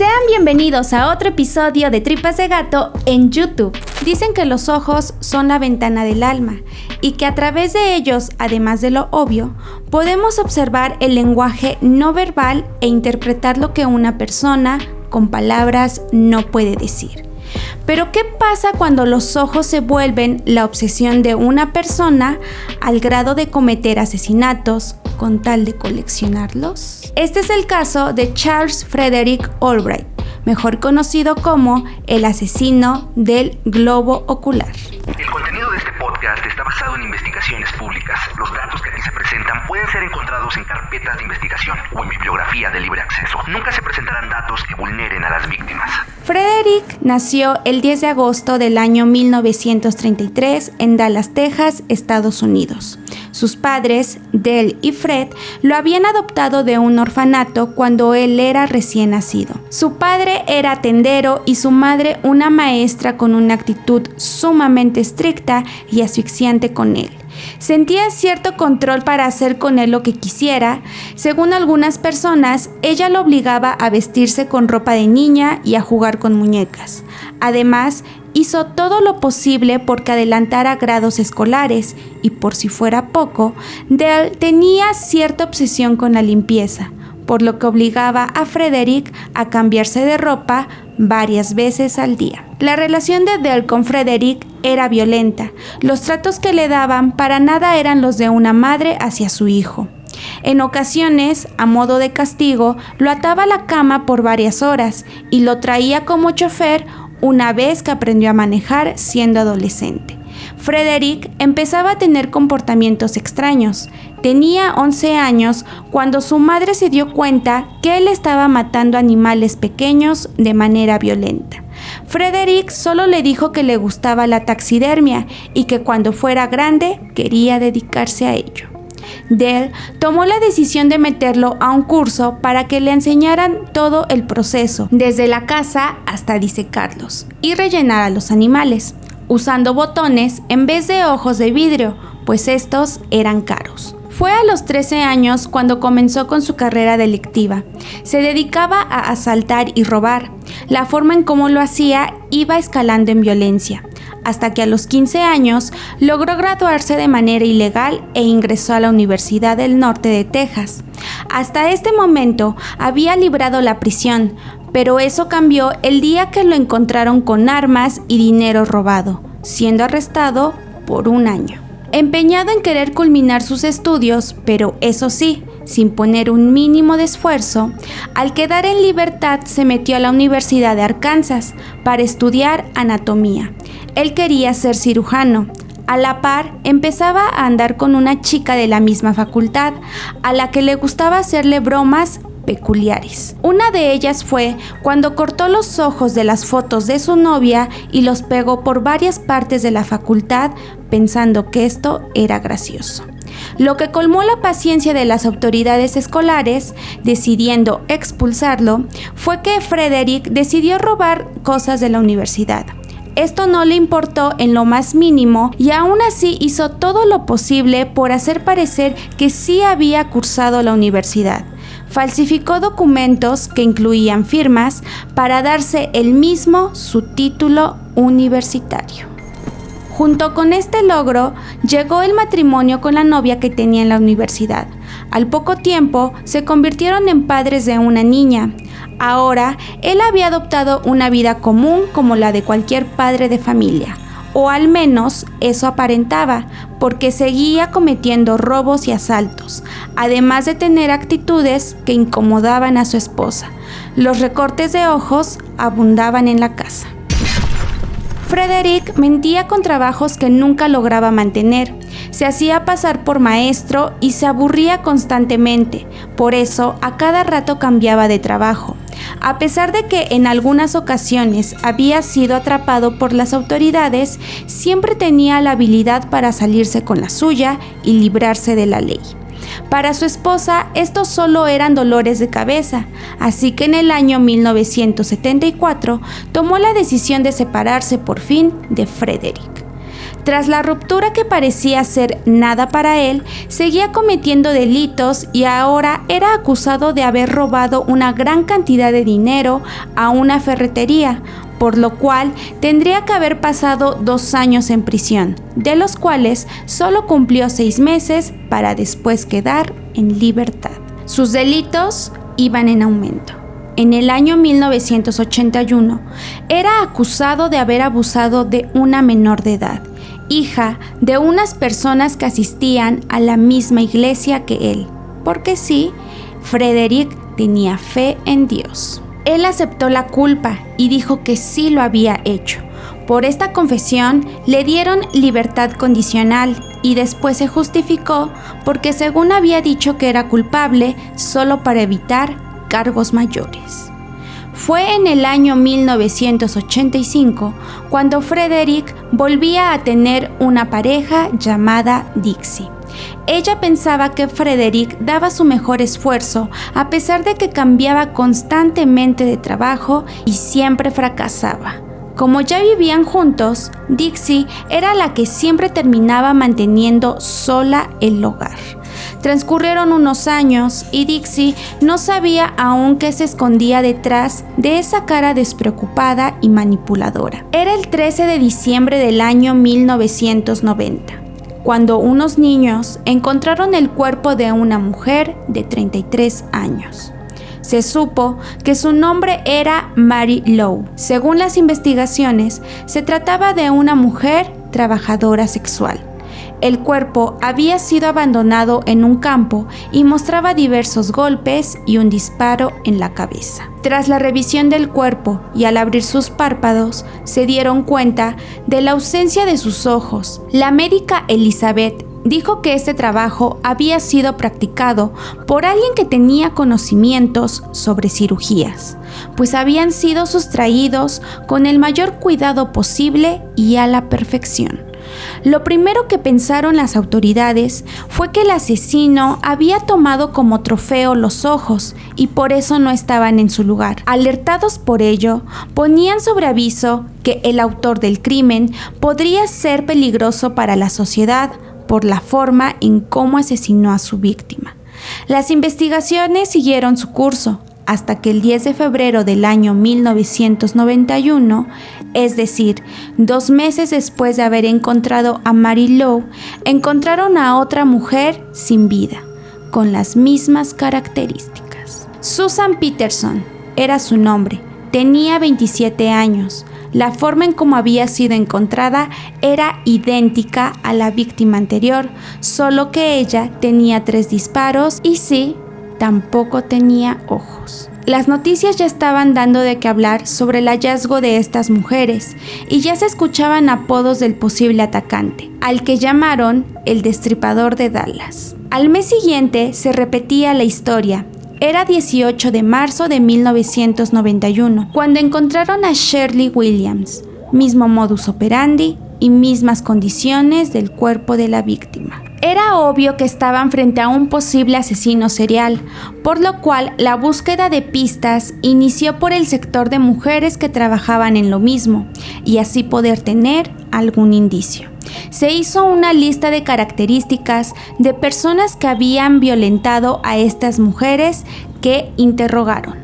Sean bienvenidos a otro episodio de Tripas de Gato en YouTube. Dicen que los ojos son la ventana del alma y que a través de ellos, además de lo obvio, podemos observar el lenguaje no verbal e interpretar lo que una persona con palabras no puede decir. Pero ¿qué pasa cuando los ojos se vuelven la obsesión de una persona al grado de cometer asesinatos con tal de coleccionarlos? Este es el caso de Charles Frederick Albright, mejor conocido como el asesino del globo ocular. El contenido de este podcast está basado en investigaciones públicas. Los datos que aquí se presentan pueden ser encontrados en carpetas de investigación o en bibliografía de libre acceso. Nunca se presentarán datos que vulneren a las víctimas. Frederick nació el 10 de agosto del año 1933 en Dallas, Texas, Estados Unidos. Sus padres, Dell y Fred, lo habían adoptado de un orfanato cuando él era recién nacido. Su padre era tendero y su madre una maestra con una actitud sumamente estricta y asfixiante con él. Sentía cierto control para hacer con él lo que quisiera. Según algunas personas, ella lo obligaba a vestirse con ropa de niña y a jugar con muñecas. Además, hizo todo lo posible porque adelantara grados escolares y, por si fuera poco, Dell tenía cierta obsesión con la limpieza, por lo que obligaba a Frederick a cambiarse de ropa varias veces al día. La relación de Dell con Frederick era violenta. Los tratos que le daban para nada eran los de una madre hacia su hijo. En ocasiones, a modo de castigo, lo ataba a la cama por varias horas y lo traía como chofer una vez que aprendió a manejar siendo adolescente. Frederick empezaba a tener comportamientos extraños. Tenía 11 años cuando su madre se dio cuenta que él estaba matando animales pequeños de manera violenta. Frederick solo le dijo que le gustaba la taxidermia y que cuando fuera grande quería dedicarse a ello. Dell tomó la decisión de meterlo a un curso para que le enseñaran todo el proceso, desde la caza hasta disecarlos y rellenar a los animales, usando botones en vez de ojos de vidrio, pues estos eran caros. Fue a los 13 años cuando comenzó con su carrera delictiva. Se dedicaba a asaltar y robar. La forma en cómo lo hacía iba escalando en violencia, hasta que a los 15 años logró graduarse de manera ilegal e ingresó a la Universidad del Norte de Texas. Hasta este momento había librado la prisión, pero eso cambió el día que lo encontraron con armas y dinero robado, siendo arrestado por 1 año. Empeñado en querer culminar sus estudios, pero eso sí, sin poner un mínimo de esfuerzo, al quedar en libertad se metió a la Universidad de Arkansas para estudiar anatomía. Él quería ser cirujano. A la par, empezaba a andar con una chica de la misma facultad, a la que le gustaba hacerle bromas peculiares. Una de ellas fue cuando cortó los ojos de las fotos de su novia y los pegó por varias partes de la facultad pensando que esto era gracioso. Lo que colmó la paciencia de las autoridades escolares, decidiendo expulsarlo, fue que Frederick decidió robar cosas de la universidad. Esto no le importó en lo más mínimo y aún así hizo todo lo posible por hacer parecer que sí había cursado la universidad. Falsificó documentos que incluían firmas para darse él mismo su título universitario. Junto con este logro, llegó el matrimonio con la novia que tenía en la universidad. Al poco tiempo, se convirtieron en padres de una niña. Ahora, él había adoptado una vida común como la de cualquier padre de familia, o al menos eso aparentaba, porque seguía cometiendo robos y asaltos, además de tener actitudes que incomodaban a su esposa. Los recortes de ojos abundaban en la casa. Frederick mentía con trabajos que nunca lograba mantener. Se hacía pasar por maestro y se aburría constantemente. Por eso, a cada rato cambiaba de trabajo. A pesar de que en algunas ocasiones había sido atrapado por las autoridades, siempre tenía la habilidad para salirse con la suya y librarse de la ley. Para su esposa, estos solo eran dolores de cabeza, así que en el año 1974 tomó la decisión de separarse por fin de Frederick. Tras la ruptura que parecía ser nada para él, seguía cometiendo delitos y ahora era acusado de haber robado una gran cantidad de dinero a una ferretería, por lo cual tendría que haber pasado 2 años en prisión, de los cuales solo cumplió 6 meses para después quedar en libertad. Sus delitos iban en aumento. En el año 1981, era acusado de haber abusado de una menor de edad, hija de unas personas que asistían a la misma iglesia que él, porque sí, Frederick tenía fe en Dios. Él aceptó la culpa y dijo que sí lo había hecho. Por esta confesión le dieron libertad condicional y después se justificó porque según había dicho que era culpable solo para evitar cargos mayores. Fue en el año 1985 cuando Frederick volvía a tener una pareja llamada Dixie. Ella pensaba que Frederick daba su mejor esfuerzo a pesar de que cambiaba constantemente de trabajo y siempre fracasaba. Como ya vivían juntos, Dixie era la que siempre terminaba manteniendo sola el hogar. Transcurrieron unos años y Dixie no sabía aún qué se escondía detrás de esa cara despreocupada y manipuladora. Era el 13 de diciembre del año 1990, cuando unos niños encontraron el cuerpo de una mujer de 33 años. Se supo que su nombre era Mary Lowe. Según las investigaciones, se trataba de una mujer trabajadora sexual. El cuerpo había sido abandonado en un campo y mostraba diversos golpes y un disparo en la cabeza. Tras la revisión del cuerpo y al abrir sus párpados, se dieron cuenta de la ausencia de sus ojos. La médica Elizabeth dijo que este trabajo había sido practicado por alguien que tenía conocimientos sobre cirugías, pues habían sido sustraídos con el mayor cuidado posible y a la perfección. Lo primero que pensaron las autoridades fue que el asesino había tomado como trofeo los ojos y por eso no estaban en su lugar. Alertados por ello, ponían sobre aviso que el autor del crimen podría ser peligroso para la sociedad por la forma en cómo asesinó a su víctima. Las investigaciones siguieron su curso hasta que el 10 de febrero del año 1991, es decir, 2 meses después de haber encontrado a Mary Lowe, encontraron a otra mujer sin vida, con las mismas características. Susan Peterson era su nombre, tenía 27 años. La forma en cómo había sido encontrada era idéntica a la víctima anterior, solo que ella tenía 3 disparos y sí, tampoco tenía ojos. Las noticias ya estaban dando de qué hablar sobre el hallazgo de estas mujeres y ya se escuchaban apodos del posible atacante, al que llamaron el Destripador de Dallas. Al mes siguiente se repetía la historia. Era 18 de marzo de 1991, cuando encontraron a Shirley Williams, mismo modus operandi y mismas condiciones del cuerpo de la víctima. Era obvio que estaban frente a un posible asesino serial, por lo cual la búsqueda de pistas inició por el sector de mujeres que trabajaban en lo mismo, y así poder tener algún indicio. Se hizo una lista de características de personas que habían violentado a estas mujeres que interrogaron.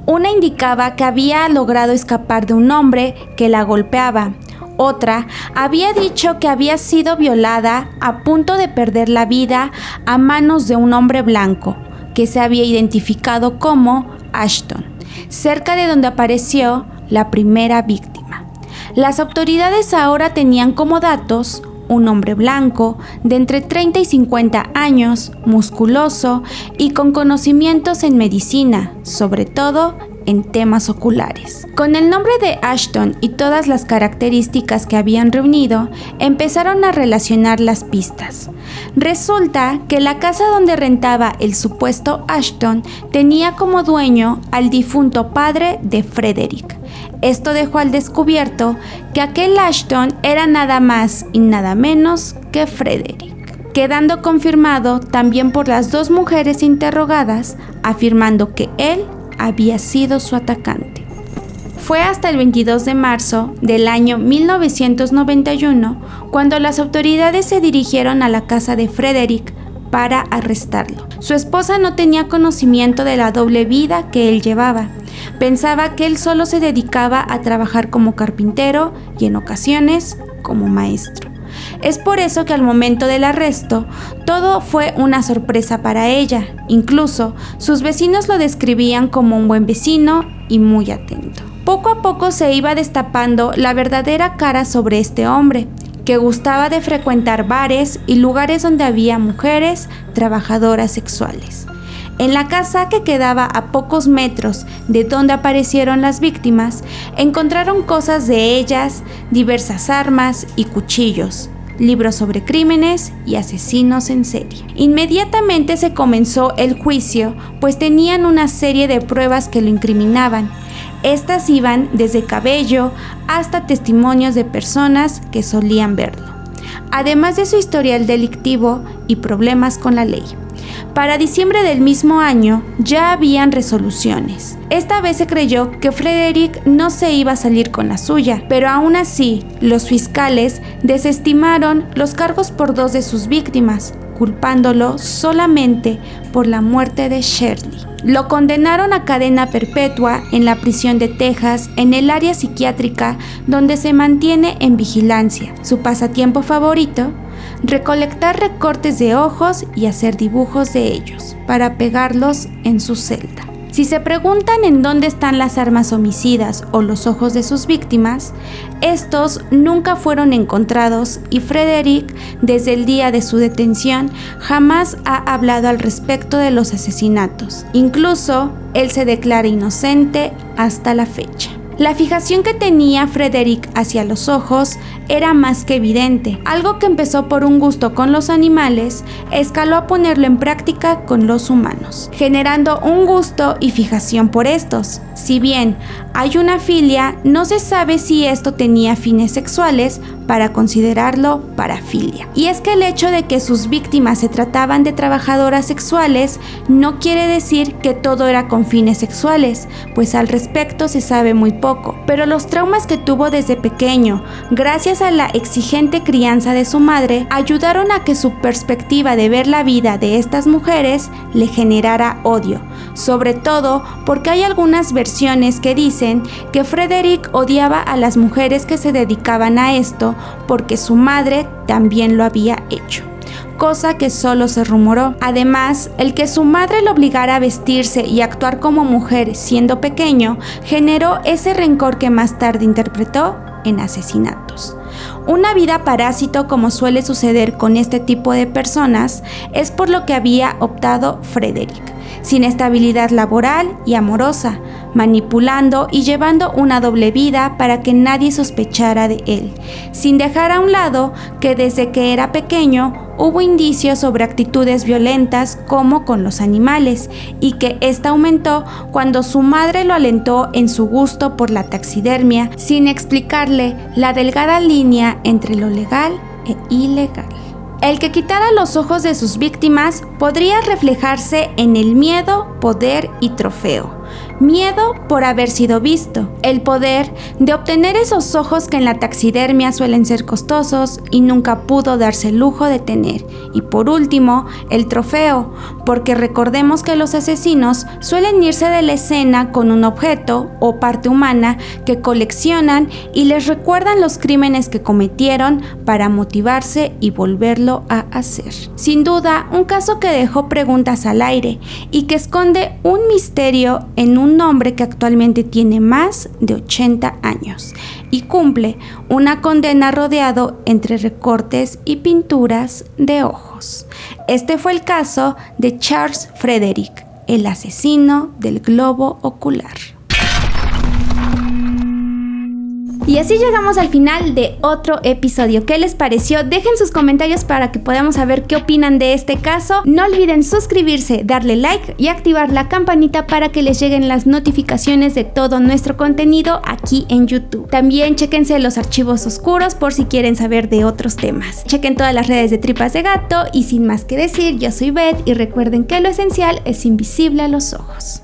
Una indicaba que había logrado escapar de un hombre que la golpeaba. Otra había dicho que había sido violada a punto de perder la vida a manos de un hombre blanco, que se había identificado como Ashton, cerca de donde apareció la primera víctima. Las autoridades ahora tenían como datos un hombre blanco de entre 30 y 50 años, musculoso y con conocimientos en medicina, sobre todo en temas oculares. Con el nombre de Ashton y todas las características que habían reunido, empezaron a relacionar las pistas. Resulta que la casa donde rentaba el supuesto Ashton tenía como dueño al difunto padre de Frederick. Esto dejó al descubierto que aquel Ashton era nada más y nada menos que Frederick, quedando confirmado también por las 2 mujeres interrogadas, afirmando que él había sido su atacante. Fue hasta el 22 de marzo del año 1991 cuando las autoridades se dirigieron a la casa de Frederick para arrestarlo. Su esposa no tenía conocimiento de la doble vida que él llevaba. Pensaba que él solo se dedicaba a trabajar como carpintero y en ocasiones como maestro. Es por eso que al momento del arresto, todo fue una sorpresa para ella. Incluso, sus vecinos lo describían como un buen vecino y muy atento. Poco a poco se iba destapando la verdadera cara sobre este hombre, que gustaba de frecuentar bares y lugares donde había mujeres trabajadoras sexuales. En la casa, que quedaba a pocos metros de donde aparecieron las víctimas, encontraron cosas de ellas, diversas armas y cuchillos, libros sobre crímenes y asesinos en serie. Inmediatamente se comenzó el juicio, pues tenían una serie de pruebas que lo incriminaban. Estas iban desde cabello hasta testimonios de personas que solían verlo, además de su historial delictivo y problemas con la ley. Para diciembre del mismo año ya habían resoluciones. Esta vez se creyó que Frederick no se iba a salir con la suya, pero aún así los fiscales desestimaron los cargos por 2 de sus víctimas, culpándolo solamente por la muerte de Shirley. Lo condenaron a cadena perpetua en la prisión de Texas, en el área psiquiátrica donde se mantiene en vigilancia. Su pasatiempo favorito: recolectar recortes de ojos y hacer dibujos de ellos para pegarlos en su celda. Si se preguntan en dónde están las armas homicidas o los ojos de sus víctimas, estos nunca fueron encontrados y Frederick, desde el día de su detención, jamás ha hablado al respecto de los asesinatos. Incluso, él se declara inocente hasta la fecha. La fijación que tenía Frederick hacia los ojos era más que evidente. Algo que empezó por un gusto con los animales, escaló a ponerlo en práctica con los humanos, generando un gusto y fijación por estos. Si bien hay una filia, no se sabe si esto tenía fines sexuales para considerarlo parafilia. Y es que el hecho de que sus víctimas se trataban de trabajadoras sexuales no quiere decir que todo era con fines sexuales, pues al respecto se sabe muy poco. Pero los traumas que tuvo desde pequeño, gracias a la exigente crianza de su madre, ayudaron a que su perspectiva de ver la vida de estas mujeres le generara odio, sobre todo porque hay algunas versiones que dicen que Frederick odiaba a las mujeres que se dedicaban a esto porque su madre también lo había hecho, cosa que solo se rumoró. Además, el que su madre lo obligara a vestirse y actuar como mujer siendo pequeño generó ese rencor que más tarde interpretó en asesinatos. Una vida parásito, como suele suceder con este tipo de personas, es por lo que había optado Frederick, sin estabilidad laboral y amorosa, manipulando y llevando una doble vida para que nadie sospechara de él, sin dejar a un lado que desde que era pequeño hubo indicios sobre actitudes violentas como con los animales, y que esta aumentó cuando su madre lo alentó en su gusto por la taxidermia, sin explicarle la delgada línea entre lo legal e ilegal. El que quitara los ojos de sus víctimas podría reflejarse en el miedo, poder y trofeo. Miedo por haber sido visto, el poder de obtener esos ojos que en la taxidermia suelen ser costosos y nunca pudo darse el lujo de tener. Y por último, el trofeo, porque recordemos que los asesinos suelen irse de la escena con un objeto o parte humana que coleccionan y les recuerdan los crímenes que cometieron para motivarse y volverlo a hacer. Sin duda, un caso que dejó preguntas al aire y que esconde un misterio en un hombre que actualmente tiene más de 80 años y cumple una condena rodeado entre recortes y pinturas de ojos. Este fue el caso de Charles Frederick, el asesino del globo ocular. Y así llegamos al final de otro episodio. ¿Qué les pareció? Dejen sus comentarios para que podamos saber qué opinan de este caso. No olviden suscribirse, darle like y activar la campanita para que les lleguen las notificaciones de todo nuestro contenido aquí en YouTube. También chéquense los archivos oscuros por si quieren saber de otros temas. Chequen todas las redes de Tripas de Gato y sin más que decir, yo soy Beth y recuerden que lo esencial es invisible a los ojos.